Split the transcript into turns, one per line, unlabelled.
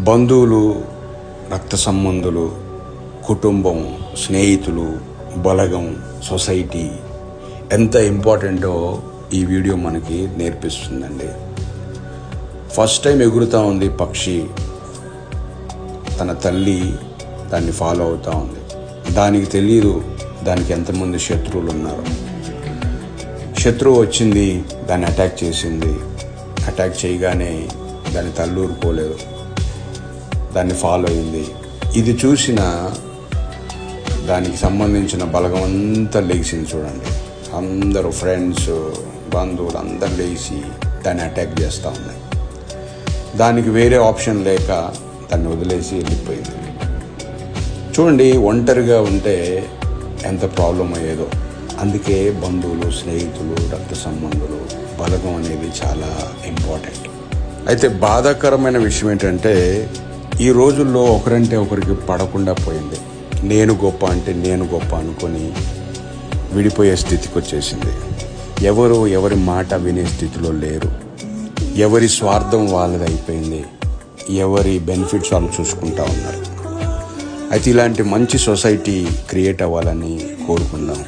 బంధువులు, రక్త సంబంధులు, కుటుంబం, స్నేహితులు, బలగం, సొసైటీ ఎంత ఇంపార్టెంటో ఈ వీడియో మనకి నేర్పిస్తుందండి. ఫస్ట్ టైం ఎగురుతూ ఉంది పక్షి, తన తల్లి దాన్ని ఫాలో అవుతూ ఉంది. దానికి తెలియదు దానికి ఎంతమంది శత్రువులు ఉన్నారు. శత్రువు వచ్చింది, దాన్ని అటాక్ చేసింది. అటాక్ చేయగానే దాని తల్లి ఊరుకోలేదు, దాన్ని ఫాలో అయింది. ఇది చూసిన దానికి సంబంధించిన బలగం అంతా లేచింది. చూడండి, అందరూ ఫ్రెండ్స్, బంధువులు అందరు లేచి దాన్ని అటాక్ చేస్తూ ఉన్నాయి. దానికి వేరే ఆప్షన్ లేక దాన్ని వదిలేసి వెళ్ళిపోయింది. చూడండి, ఒంటరిగా ఉంటే ఎంత ప్రాబ్లం అయ్యేదో. అందుకే బంధువులు, స్నేహితులు, రక్త సంబంధులు, బలగం అనేది చాలా ఇంపార్టెంట్. అయితే బాధాకరమైన విషయం ఏంటంటే ఈ రోజుల్లో ఒకరంటే ఒకరికి పడకుండా పోయింది. నేను గొప్ప అంటే నేను గొప్ప అనుకొని విడిపోయే స్థితికి వచ్చేసింది. ఎవరు ఎవరి మాట వినే స్థితిలో లేరు. ఎవరి స్వార్థం వాళ్ళది అయిపోయింది. ఎవరి బెనిఫిట్స్ వాళ్ళు చూసుకుంటా ఉన్నారు. అయితే ఇలాంటి మంచి సొసైటీ క్రియేట్ అవ్వాలని కోరుకుందాం.